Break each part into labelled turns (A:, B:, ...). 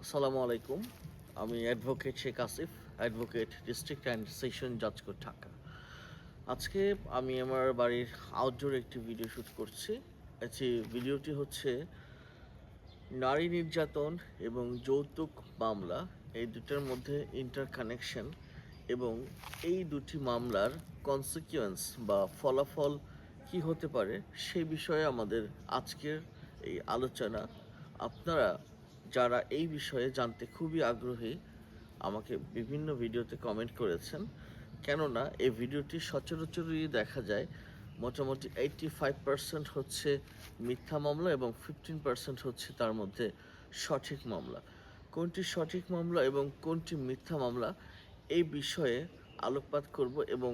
A: আসসালামু আলাইকুম। আমি advocate Sheikh Asif, advocate district and session জাজ কোর্ট ঢাকা। আজকে আমি আমার বাড়ির আউটডোর একটি ভিডিও শ্যুট করছি। ভিডিওটি হচ্ছে নারী নির্যাতন এবং যৌতুক মামলা, এই দুটার মধ্যে ইন্টারকানেকশন এবং এই দুটি মামলার কনসিকুয়েন্স বা ফলাফল কি হতে পারে সেই বিষয়ে আমাদের আজকের এই আলোচনা। আপনারা যারা এই বিষয়ে জানতে খুবই আগ্রহী আমাকে বিভিন্ন ভিডিওতে কমেন্ট করেছেন, কেননা এই ভিডিওটি সচরাচরই দেখা যায় মোটামুটি 85% হচ্ছে মিথ্যা মামলা এবং 15% হচ্ছে তার মধ্যে সঠিক মামলা। কোনটি সঠিক মামলা এবং কোনটি মিথ্যা মামলা এই বিষয়ে আলোকপাত করব এবং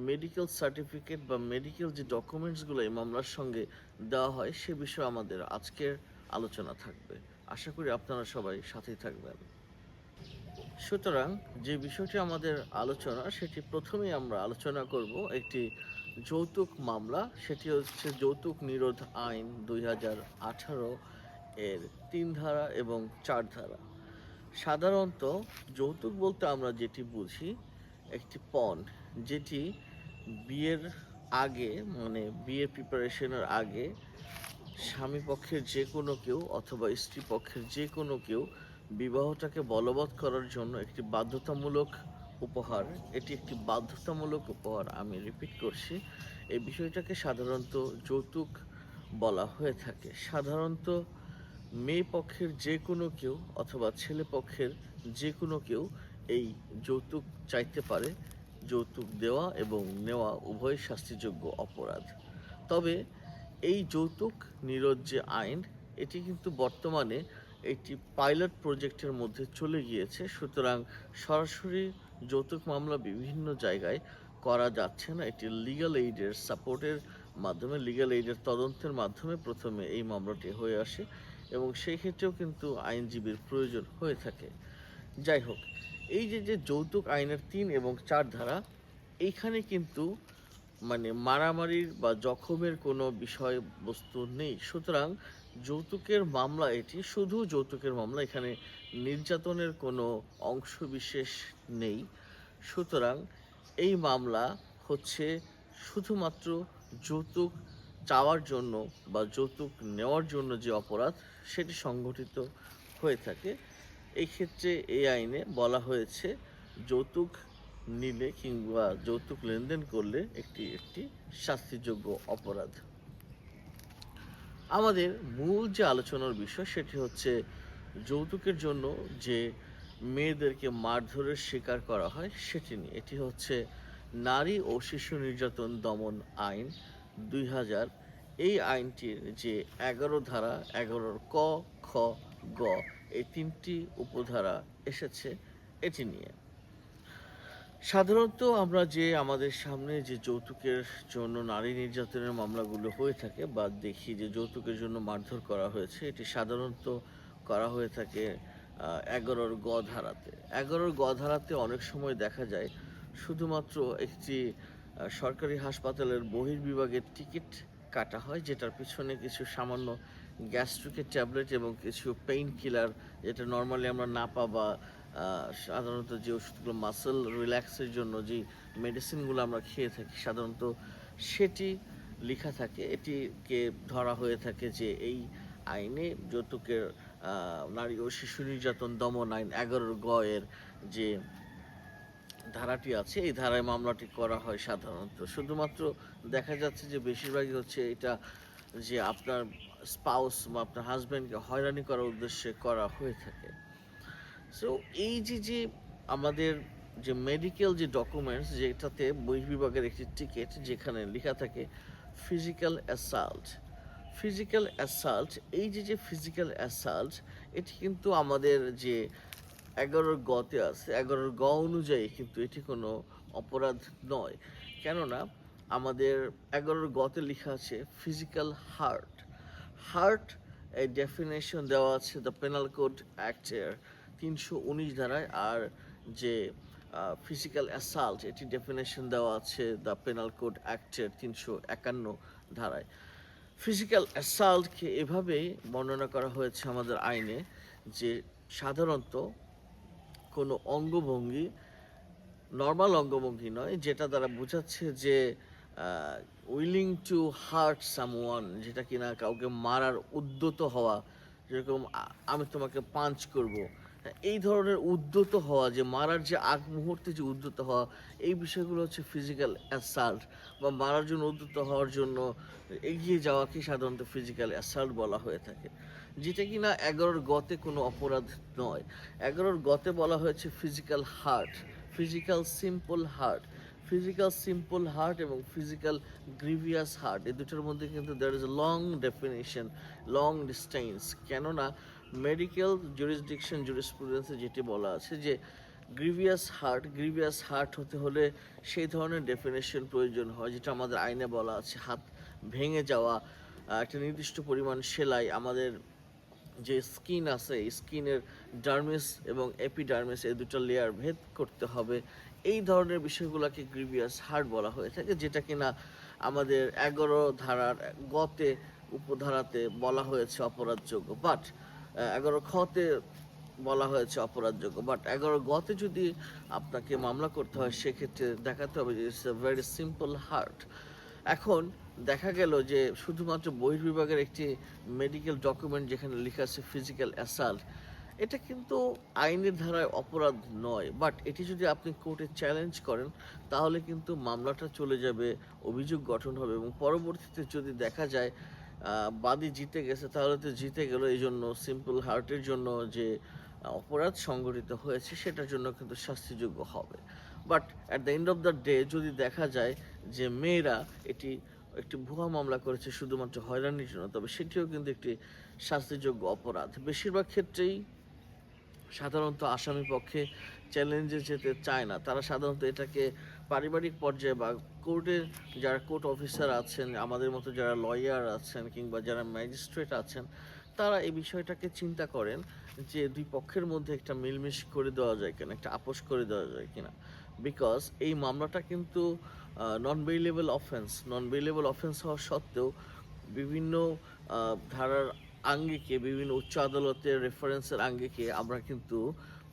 A: মেডিকেল সার্টিফিকেট বা মেডিকেল যে ডকুমেন্টসগুলো এই মামলার সঙ্গে দেওয়া হয় সে বিষয়ে আমাদের আজকের আলোচনা থাকবে। আশা করি আপনারা সবাই সাথেই থাকবেন। সুতরাং যে বিষয়টি আমাদের আলোচনা সেটি প্রথমেই আমরা আলোচনা করব একটি যৌতুক মামলা। সেটি হচ্ছে যৌতুক নিরোধ আইন 2018 এর 3 ধারা এবং 4 ধারা। সাধারণত যৌতুক বলতে আমরা যেটি বুঝি একটি পণ, যেটি বিয়ের আগে মানে বিয়ের প্রিপারেশনের আগে স্বামী পক্ষের যে কোনো কেউ অথবা স্ত্রী পক্ষের যে কোনো কেউ বিবাহটাকে বলবৎ করার জন্য একটি বাধ্যতামূলক উপহার। এটি একটি বাধ্যতামূলক উপহার, আমি রিপিট করছি। এই বিষয়টাকে সাধারণত যৌতুক বলা হয়ে থাকে। সাধারণত মেয়ে পক্ষের যে কোনো কেউ অথবা ছেলে পক্ষের যে কোনো কেউ এই যৌতুক চাইতে পারে। যৌতুক দেওয়া এবং নেওয়া উভয় শাস্তিযোগ্য অপরাধ। তবে এই যৌতুক নিরোধ যে আইন, এটি কিন্তু বর্তমানে একটি পাইলট প্রজেক্টের মধ্যে চলে গিয়েছে। সুতরাং সরাসরি যৌতুক মামলা বিভিন্ন জায়গায় করা যাচ্ছে না। এটি লিগ্যাল এইডের সাপোর্টের মাধ্যমে, লিগ্যাল এইডের তদন্তের মাধ্যমে প্রথমে এই মামলাটি হয়ে আসে এবং সেই ক্ষেত্রেও কিন্তু আইনজীবীর প্রয়োজন হয়ে থাকে। যাই হোক, এই যে যৌতুক আইনের 3 এবং 4 ধারা, এইখানে কিন্তু মানে মারামারির বা জখমের কোনো বিষয়বস্তু নেই। সুতরাং যৌতুকের মামলা, এটি শুধু যৌতুকের মামলা, এখানে নির্যাতনের কোনো অংশ বিশেষ নেই। সুতরাং এই মামলা হচ্ছে শুধুমাত্র যৌতুক চাওয়ার জন্য বা যৌতুক নেওয়ার জন্য যে অপরাধ সেটি সংগঠিত হয়ে থাকে। এই ক্ষেত্রে এই আইনে বলা হয়েছে যৌতুক নিলে কিংবা যৌতুক লেনদেন করলে একটি একটি শাস্তিযোগ্য অপরাধ। আমাদের মূল যে আলোচনার বিষয় সেটি হচ্ছে যৌতুকের জন্য যে মেয়েদেরকে মারধরের শিকার করা হয় সেটি নিয়ে। এটি হচ্ছে নারী ও শিশু নির্যাতন দমন আইন 2000। এই আইনটির যে 11 ধারা, 11 ক, খ, গ, এই 3টি উপধারা এসেছে এটি নিয়ে। সাধারণত আমরা যে আমাদের সামনে যে যৌতুকের জন্য নারী নির্যাতনের মামলাগুলো হয়ে থাকে বা দেখি যে যৌতুকের জন্য মারধর করা হয়েছে, এটি সাধারণত করা হয়ে থাকে 11 গ ধারাতে। 11 গ ধারাতে অনেক সময় দেখা যায় শুধুমাত্র একটি সরকারি হাসপাতালের বহির্বিভাগের টিকিট কাটা হয়, যেটার পিছনে কিছু সামান্য গ্যাস্ট্রিকের ট্যাবলেট এবং কিছু পেইন কিলার, যেটা নর্মালি আমরা নাপা বা সাধারণত যে ওষুধগুলো মাসেল রিল্যাক্সের জন্য যে মেডিসিনগুলো আমরা খেয়ে থাকি সাধারণত সেটি লেখা থাকে। এটিকে ধরা হয়ে থাকে যে এই আইনে যৌতুকের নারী ও শিশু নির্যাতন দমন আইন 11 গ এর যে ধারাটি আছে এই ধারায় মামলাটি করা হয়। সাধারণত শুধুমাত্র দেখা যাচ্ছে যে বেশিরভাগই হচ্ছে এটা যে আপনার স্পাউস বা আপনার হাজব্যান্ডকে হয়রানি করার উদ্দেশ্যে করা হয়ে থাকে। সো এই যে আমাদের যে মেডিকেল যে ডকুমেন্টস, যেটাতে বহির্বিভাগের একটি টিকিট যেখানে লেখা থাকে ফিজিক্যাল অ্যাসাল্ট। ফিজিক্যাল অ্যাসাল্ট, এই যে ফিজিক্যাল অ্যাসাল্ট, এটি কিন্তু আমাদের যে 11 গতে আছে, 11 গ অনুযায়ী কিন্তু এটি কোনো অপরাধ নয়। কেননা আমাদের 11 গতে লেখা আছে ফিজিক্যাল হার্ট। হার্ট এই ডেফিনেশন দেওয়া আছে দ্য পেনাল কোড অ্যাক্টের 319 ধারায়। আর যে ফিজিক্যাল অ্যাসাল্ট, এটি ডেফিনেশন দেওয়া আছে দ্য পেনাল কোড অ্যাক্টের 351 ধারায়। ফিজিক্যাল অ্যাসাল্টকে এভাবেই বর্ণনা করা হয়েছে আমাদের আইনে যে সাধারণত কোনো অঙ্গভঙ্গি, নর্মাল অঙ্গভঙ্গি নয়, যেটা দ্বারা বোঝাচ্ছে যে উইলিং টু হার্ট সামওয়ান, যেটা কিনা কাউকে মারার উদ্যত হওয়া, যেরকম আমি তোমাকে পাঞ্চ করব, এই ধরনের উদ্যত হওয়া, যে মারার যে আগ মুহূর্তে যে উদ্যত হওয়া, এই বিষয়গুলো হচ্ছে ফিজিক্যাল অ্যাসাল্ট, বা মারার জন্য উদ্যত হওয়ার জন্য এগিয়ে যাওয়াকে সাধারণত ফিজিক্যাল অ্যাসাল্ট বলা হয়ে থাকে, যেটা কিনা 11 গতে কোনো অপরাধ নয়। 11 গতে বলা হয়েছে physical hurt, physical simple hurt. Physical simple hurt এবং ফিজিক্যাল গ্রিভিয়াস হার্ট, এই দুটোর মধ্যে কিন্তু there is a long definition, long distance. কেননা মেডিকেল জুরিসডিকশন জুরিসপ্রুডেন্সে যেটি বলা আছে যে গ্রিভিয়াস হার্ট হতে হলে সেই ধরনের ডেফিনেশন প্রয়োজন হয়, যেটা আমাদের আইনে বলা আছে হাত ভেঙে যাওয়া, একটা নির্দিষ্ট পরিমাণ সেলাই, আমাদের যে স্কিন আছে এই স্কিনের ডার্মিস এবং এপিডার্মিস এই দুটো লেয়ার ভেদ করতে হবে। এই ধরনের বিষয়গুলোকে গ্রিভিয়াস হার্ট বলা হয়ে থাকে, যেটা কিনা আমাদের 11 ধারার গতে উপধারাতে বলা হয়েছে অপরাধযোগ্য, বাট 11 খতে বলা হয়েছে অপরাধযোগ্য, বাট 11 গতে যদি আপনাকে মামলা করতে হয় সেক্ষেত্রে দেখাতে হবে যে it's a very simple heart. এখন দেখা গেল যে শুধুমাত্র বহির্বিভাগের একটি মেডিকেল ডকুমেন্ট যেখানে লেখা আছে ফিজিক্যাল অ্যাসাল্ট, এটা কিন্তু আইনের ধারায় অপরাধ নয়, বাট এটি যদি আপনি কোর্টে চ্যালেঞ্জ করেন তাহলে কিন্তু মামলাটা চলে যাবে, অভিযোগ গঠন হবে, এবং পরবর্তীতে যদি দেখা যায় বাদী জিতে গেছে তাহলে তো জিতে গেল, এই জন্য সিম্পল হার্টের জন্য যে অপরাধ সংঘটিত হয়েছে সেটার জন্য কিন্তু শাস্তিযোগ্য হবে। But at the end of the day যদি দেখা যায় যে মেয়েরা একটি ভুয়া মামলা করেছে শুধুমাত্র হয়রানির জন্য, তবে সেটিও কিন্তু একটি শাস্তিযোগ্য অপরাধ। বেশিরভাগ ক্ষেত্রেই সাধারণত আসামি পক্ষে চ্যালেঞ্জে যেতে চায় না, তারা সাধারণত এটাকে পারিবারিক পর্যায়ে বা কোর্টের যারা কোর্ট অফিসার আছেন, আমাদের মতো যারা লয়ার আছেন কিংবা যারা ম্যাজিস্ট্রেট আছেন, তারা এই বিষয়টাকে চিন্তা করেন যে দুই পক্ষের মধ্যে একটা মিলমিশ করে দেওয়া যায় কিনা, একটা আপোষ করে দেওয়া যায় কিনা। বিকজ এই মামলাটা কিন্তু নন বেইলেবল অফেন্স হওয়া সত্ত্বেও বিভিন্ন ধারার আঙ্গিকে, বিভিন্ন উচ্চ আদালতের রেফারেন্সের আঙ্গিকে আমরা কিন্তু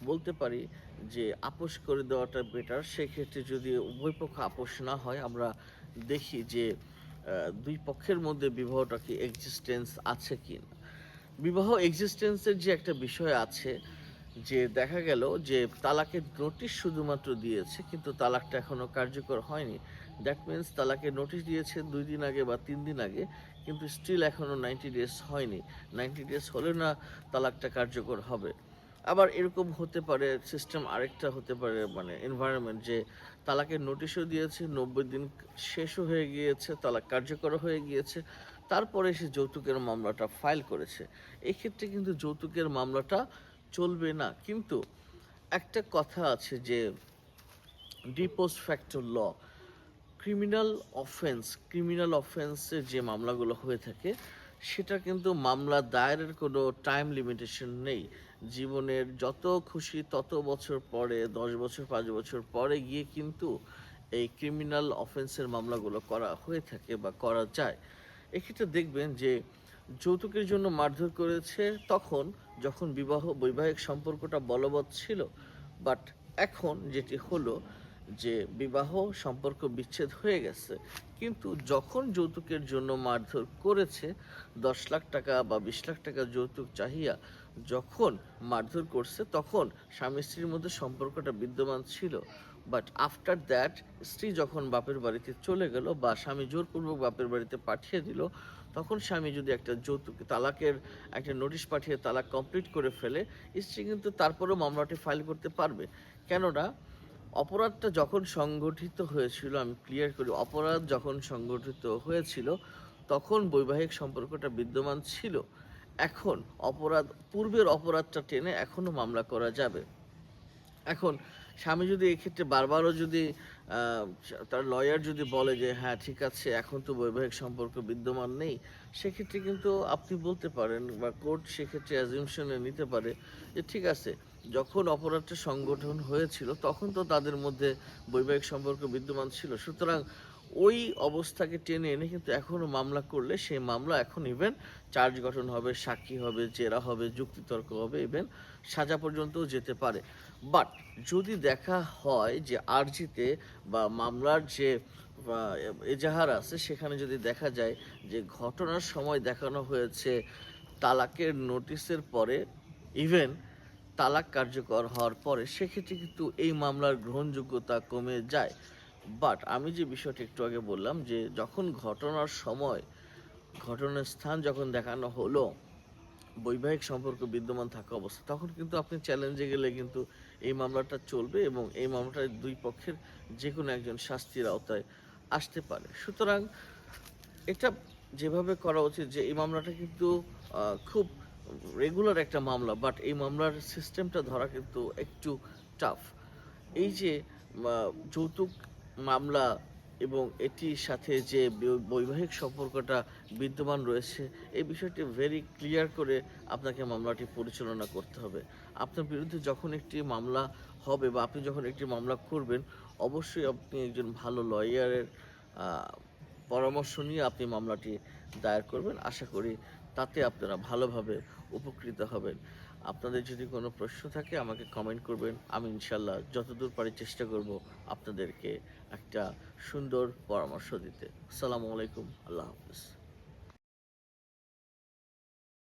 A: বলতে পারি যে আপোষ করে দেওয়াটা বেটার। সেক্ষেত্রে যদি উভয় পক্ষ আপোষ না হয়, আমরা দেখি যে দুই পক্ষের মধ্যে বিবাহটা কি এক্সিস্টেন্স আছে কি না। বিবাহ এক্সিস্টেন্সের যে একটা বিষয় আছে, যে দেখা গেল যে তালাকের নোটিশ শুধুমাত্র দিয়েছে কিন্তু তালাকটা এখনো কার্যকর হয়নি, দ্যাট মিন্স তালাকের নোটিশ দিয়েছে 2 দিন আগে বা 3 দিন আগে, কিন্তু স্টিল এখনো 90 ডেজ হয়নি। 90 ডেজ হলে না তালাকটা কার্যকর হবে। আবার এরকম হতে পারে, সিস্টেম আরেকটা হতে পারে, মানে এনভায়রনমেন্ট, যে তালাকের নোটিশও দিয়েছে, 90 দিন শেষও হয়ে গিয়েছে, তালাক কার্যকর হয়ে গিয়েছে, তারপরে সে যৌতুকের মামলাটা ফাইল করেছে। এক্ষেত্রে কিন্তু যৌতুকের মামলাটা চলবে না। কিন্তু একটা কথা আছে যে ডিপোস্ট ফ্যাক্টর ল, ক্রিমিনাল অফেন্সের যে মামলাগুলো হয়ে থাকে সেটা কিন্তু মামলা দায়েরের কোনো টাইম লিমিটেশন নেই। জীবনের যত খুশি তত বছর পরে, 10 বছর 5 বছর পরে গিয়ে কিন্তু এই ক্রিমিনাল অফেন্সের মামলাগুলো করা হয়ে থাকে বা করা যায়। এক্ষেত্রে দেখবেন যে যৌতুকের জন্য মারধর করেছে তখন যখন বৈবাহিক সম্পর্কটা বলবৎ ছিল, বাট এখন যেটি হলো যে বিবাহ সম্পর্ক বিচ্ছেদ হয়ে গেছে, কিন্তু যখন যৌতুকের জন্য মারধর করেছে, 10 লাখ টাকা বা 20 লাখ টাকা যৌতুক চাহিয়া যখন মারধর করছে, তখন স্বামী স্ত্রীর মধ্যে সম্পর্কটা বিদ্যমান ছিল, বাট আফটার দ্যাট স্ত্রী যখন বাপের বাড়িতে চলে গেল বা স্বামী জোরপূর্বক বাপের বাড়িতে পাঠিয়ে দিল, তখন স্বামী যদি একটা যৌতুক তালাকের একটা নোটিশ পাঠিয়ে তালাক কমপ্লিট করে ফেলে, স্ত্রী কিন্তু তারপরেও মামলাটি ফাইল করতে পারবে। কেননা অপরাধটা যখন সংগঠিত হয়েছিল, আমি ক্লিয়ার করি, অপরাধ যখন সংগঠিত হয়েছিল তখন বৈবাহিক সম্পর্কটা বিদ্যমান ছিল। এখন পূর্বের অপরাধটা টেনে এখনো মামলা করা যাবে। এখন স্বামী যদি এক্ষেত্রে বারবারও যদি তার লয়ার যদি বলে যে হ্যাঁ ঠিক আছে এখন তো বৈবাহিক সম্পর্ক বিদ্যমান নেই, সেক্ষেত্রে কিন্তু আপনি বলতে পারেন বা কোর্ট সেক্ষেত্রে অ্যাজিউমশনে নিতে পারে যে ঠিক আছে, যখন অপরাধটা সংগঠন হয়েছিল তখন তো তাদের মধ্যে বৈবাহিক সম্পর্ক বিদ্যমান ছিল, সুতরাং ওই অবস্থাকে টেনে এনে কিন্তু এখনও মামলা করলে সেই মামলা এখন ইভেন চার্জ গঠন হবে, সাক্ষী হবে, জেরা হবে, যুক্তিতর্ক হবে, ইভেন সাজা পর্যন্তও যেতে পারে। বাট যদি দেখা হয় যে আর্জিতে বা মামলার যে এজাহার আছে সেখানে যদি দেখা যায় যে ঘটনার সময় দেখানো হয়েছে তালাকের নোটিশের পরে, ইভেন তালাক কার্যকর হওয়ার পরে, সেক্ষেত্রে কিন্তু এই মামলার গ্রহণযোগ্যতা কমে যায়। বাট আমি যে বিষয়টা একটু আগে বললাম যে যখন ঘটনার সময় ঘটনার স্থান যখন দেখানো হলো বৈবাহিক সম্পর্ক বিদ্যমান থাকা অবস্থা, তখন কিন্তু আপনি চ্যালেঞ্জে গেলে কিন্তু এই মামলাটা চলবে এবং এই মামলাটায় দুই পক্ষের যে কোনো একজন শাস্তির আওতায় আসতে পারে। সুতরাং এটা যেভাবে করা উচিত যে এই মামলাটা কিন্তু খুব রেগুলার একটা মামলা, বাট এই মামলার সিস্টেমটা ধরা কিন্তু একটু টাফ। এই যে যৌতুক মামলা এবং এটির সাথে যে বৈবাহিক সম্পর্কটা বিদ্যমান রয়েছে, এই বিষয়টি ভেরি ক্লিয়ার করে আপনাকে মামলাটি পরিচালনা করতে হবে। আপনার বিরুদ্ধে যখন একটি মামলা হবে বা আপনি যখন একটি মামলা করবেন, অবশ্যই আপনি একজন ভালো লয়ারের পরামর্শ নিয়ে আপনি মামলাটি দায়ের করবেন। আশা করি তাতে আপনারা ভালোভাবে উপকৃত হবেন। আপনাদের যদি কোনো প্রশ্ন থাকে আমাকে কমেন্ট করবেন, আমি ইনশাল্লাহ যতদূর পারি চেষ্টা করব আপনাদেরকে একটা সুন্দর পরামর্শ দিতে। আসসালামু আলাইকুম, আল্লাহ হাফিজ।